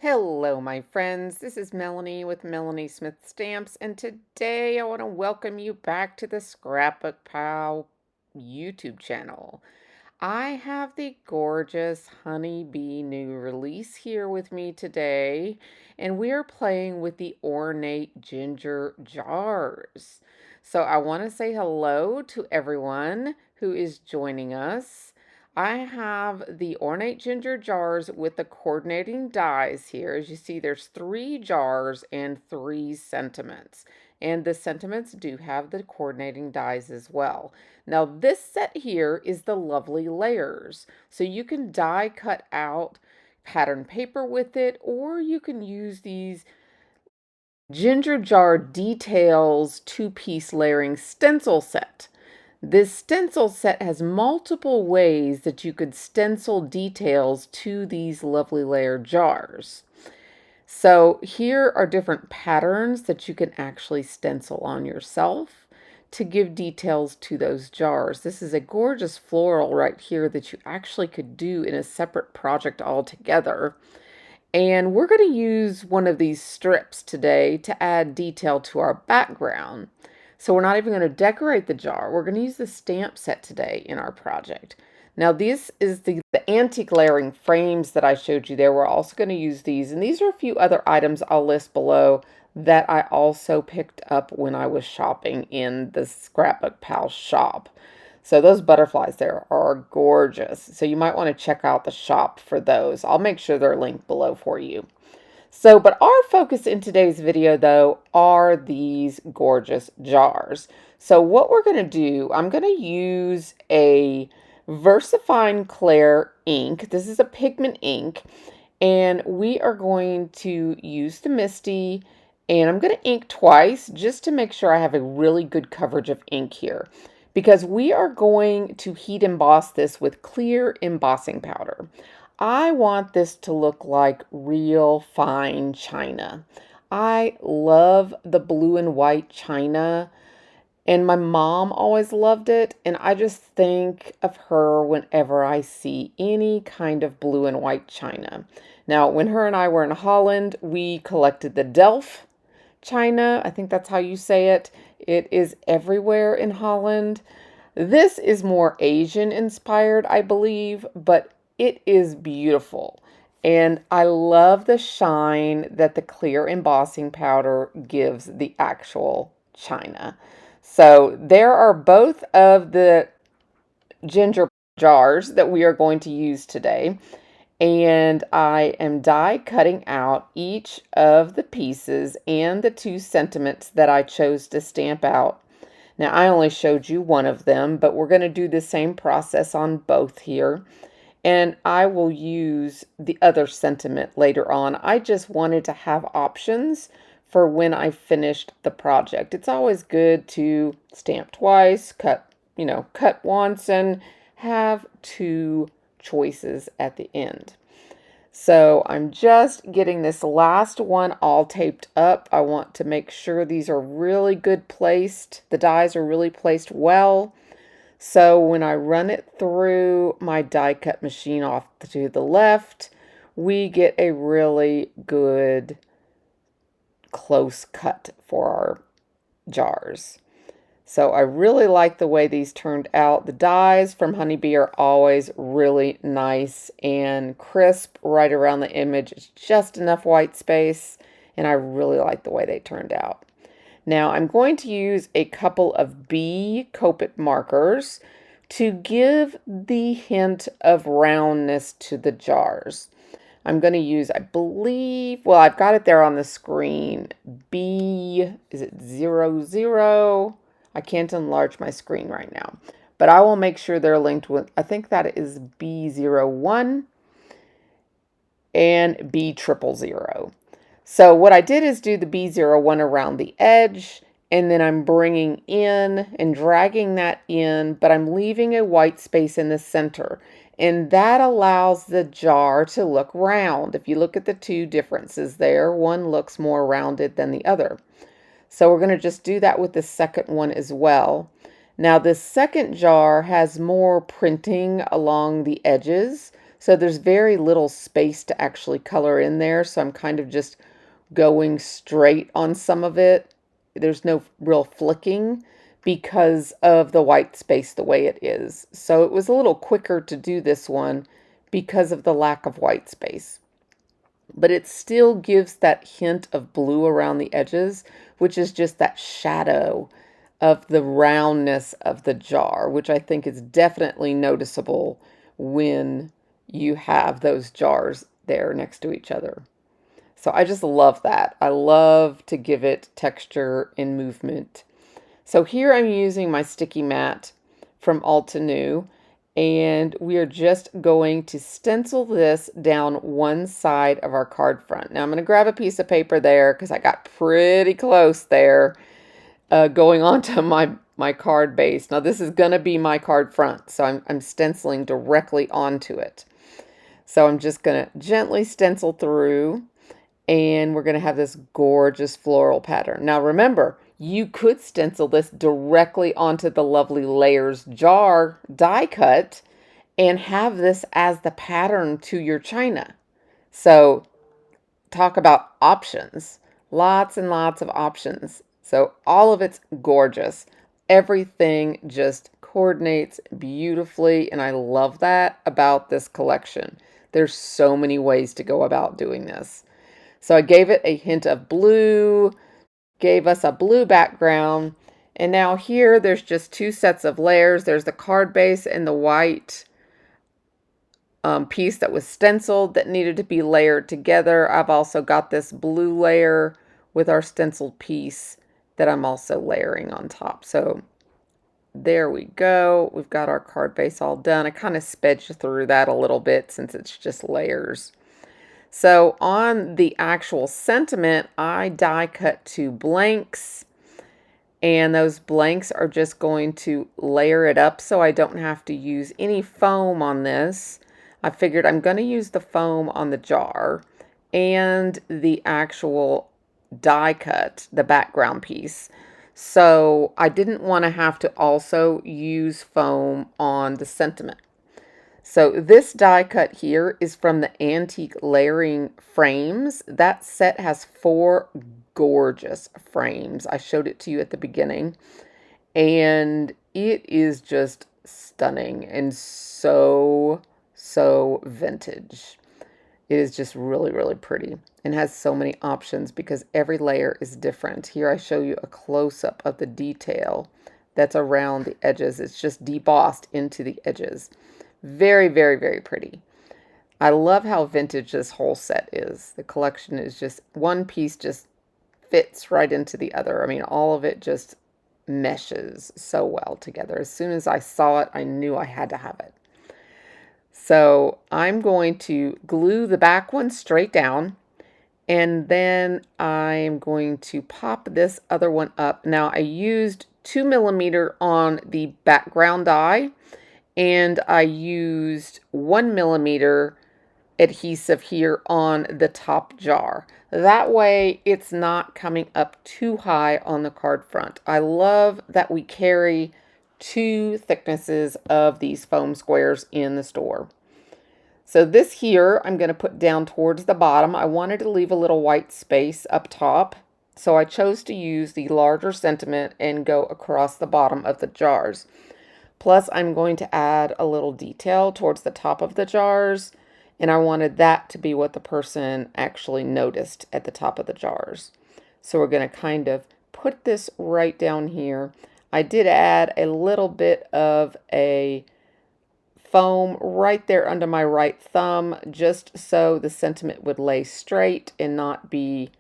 Hello, my friends. This is Melanie with Melanie Smith Stamps, and today I want to welcome you back to the ScrapbookPal YouTube channel. I have the gorgeous Honeybee new release here with me today, and we are playing with the Ornate ginger jars. So I want to say hello to everyone who is joining us. I have the Ornate ginger jars with the coordinating dies here. As you see, there's 3 jars and 3 sentiments. And the sentiments do have the coordinating dies as well. Now this set here is the lovely layers. So you can die cut out pattern paper with it, or you can use these ginger jar details 2-piece layering stencil set. This stencil set has multiple ways that you could stencil details to these lovely layer jars. So here are different patterns that you can actually stencil on yourself to give details to those jars. This is a gorgeous floral right here that you actually could do in a separate project altogether. And we're going to use one of these strips today to add detail to our background. So we're not even going to decorate the jar. We're going to use the stamp set today in our project. Now this is the antique layering frames that I showed you there. We're also going to use these. And these are a few other items I'll list below that I also picked up when I was shopping in the ScrapbookPal shop. So those butterflies there are gorgeous. So you might want to check out the shop for those. I'll make sure they're linked below for you. So, but our focus in today's video, though, are these gorgeous jars. So what we're going to do, I'm going to use a VersaFine Clair ink. This is a pigment ink. And we are going to use the Misty. And I'm going to ink twice just to make sure I have a really good coverage of ink here. Because we are going to heat emboss this with clear embossing powder. I want this to look like real fine china. I love the blue and white china, and my mom always loved it, and I just think of her whenever I see any kind of blue and white china. Now, when her and I were in Holland, we collected the Delft china. I think that's how you say it. It is everywhere in Holland. This is more Asian inspired, I believe, but it is beautiful. And I love the shine that the clear embossing powder gives the actual china. So there are both of the ginger jars that we are going to use today. And I am die cutting out each of the pieces and the 2 sentiments that I chose to stamp out. Now I only showed you one of them, but we're going to do the same process on both here. And I will use the other sentiment later on. I just wanted to have options for when I finished the project. It's always good to stamp twice, cut once, and have 2 choices at the end. So I'm just getting this last one all taped up. I want to make sure these are really good placed. The dies are really placed well. So when I run it through my die cut machine off to the left, we get a really good close cut for our jars. So I really like the way these turned out. The dies from Honeybee are always really nice and crisp right around the image. It's just enough white space, and I really like the way they turned out. Now I'm going to use a couple of B Copic markers to give the hint of roundness to the jars. I'm going to use, I believe, well, I've got it there on the screen. B, is it 00? I can't enlarge my screen right now, but I will make sure they're linked with, I think that is B01 and B000. So what I did is do the B01 around the edge, and then I'm bringing in and dragging that in, but I'm leaving a white space in the center. And that allows the jar to look round. If you look at the 2 differences there, one looks more rounded than the other. So we're going to just do that with the second one as well. Now this second jar has more printing along the edges. So there's very little space to actually color in there. So I'm kind of just going straight on some of it. There's no real flicking because of the white space the way it is. So it was a little quicker to do this one because of the lack of white space. But it still gives that hint of blue around the edges, which is just that shadow of the roundness of the jar, which I think is definitely noticeable when you have those jars there next to each other. So I just love that. I love to give it texture and movement. So here I'm using my sticky mat from Altenew, and we are just going to stencil this down one side of our card front. Now I'm going to grab a piece of paper there because I got pretty close there going onto my card base. Now this is going to be my card front, so I'm stenciling directly onto it. So I'm just going to gently stencil through, and we're going to have this gorgeous floral pattern. Now remember, you could stencil this directly onto the lovely layers jar die cut and have this as the pattern to your china. So talk about options. Lots and lots of options. So all of it's gorgeous. Everything just coordinates beautifully, and I love that about this collection. There's so many ways to go about doing this. So I gave it a hint of blue, gave us a blue background, and now here there's just two sets of layers. There's the card base and the white piece that was stenciled that needed to be layered together. I've also got this blue layer with our stenciled piece that I'm also layering on top. So there we go. We've got our card base all done. I kind of sped through that a little bit since it's just layers. So on the actual sentiment, I die cut 2 blanks, and those blanks are just going to layer it up so I don't have to use any foam on this. I figured I'm going to use the foam on the jar and the actual die cut, the background piece. So I didn't want to have to also use foam on the sentiment. So this die cut here is from the Antique Layering Frames. That set has 4 gorgeous frames. I showed it to you at the beginning, and it is just stunning and so vintage. It is just really, really pretty and has so many options because every layer is different. Here I show you a close-up of the detail that's around the edges. It's just debossed into the edges. Very, very, very pretty. I love how vintage this whole set is. The collection is just, one piece just fits right into the other. I mean, all of it just meshes so well together. As soon as I saw it, I knew I had to have it. So I'm going to glue the back one straight down, and then I'm going to pop this other one up. Now I used 2mm on the background die, and I used 1mm adhesive here on the top jar. That way it's not coming up too high on the card front. I love that we carry 2 thicknesses of these foam squares in the store. So this here I'm going to put down towards the bottom. I wanted to leave a little white space up top, so I chose to use the larger sentiment and go across the bottom of the jars. Plus, I'm going to add a little detail towards the top of the jars, and I wanted that to be what the person actually noticed at the top of the jars. So we're going to kind of put this right down here. I did add a little bit of a foam right there under my right thumb, just so the sentiment would lay straight and not be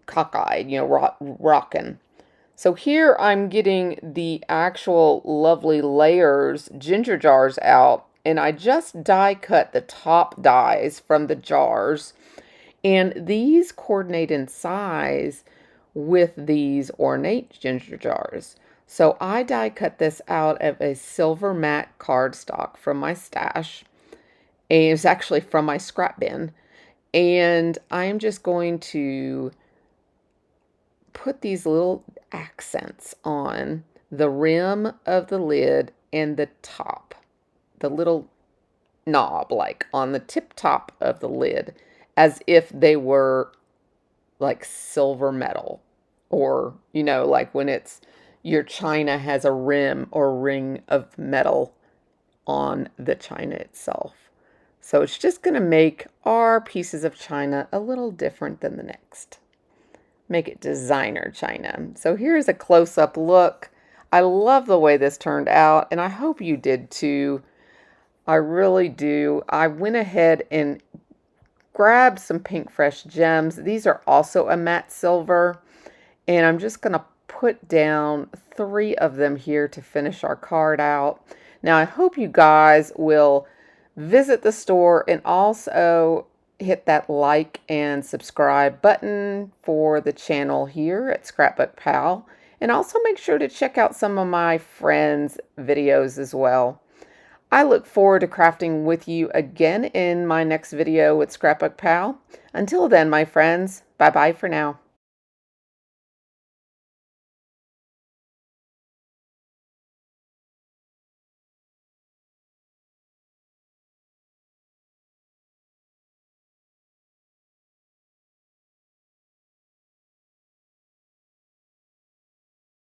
cockeyed, you know, rocking. So here I'm getting the actual lovely layers ginger jars out, and I just die cut the top dies from the jars, and these coordinate in size with these ornate ginger jars. So I die cut this out of a silver matte cardstock from my stash, and it's actually from my scrap bin, and I'm just going to put these little accents on the rim of the lid and the top, the little knob, like on the tip top of the lid, as if they were like silver metal, or, you know, like when it's your china has a rim or ring of metal on the china itself. So it's just going to make our pieces of china a little different than the next. Make it designer china. So here's a close-up look. I love the way this turned out, and I hope you did too. I really do. I went ahead and grabbed some Pinkfresh gems. These are also a matte silver, and I'm just going to put down 3 of them here to finish our card out. Now, I hope you guys will visit the store and also hit that like and subscribe button for the channel here at ScrapbookPal. And also make sure to check out some of my friends' videos as well. I look forward to crafting with you again in my next video with ScrapbookPal. Until then, my friends, bye-bye for now.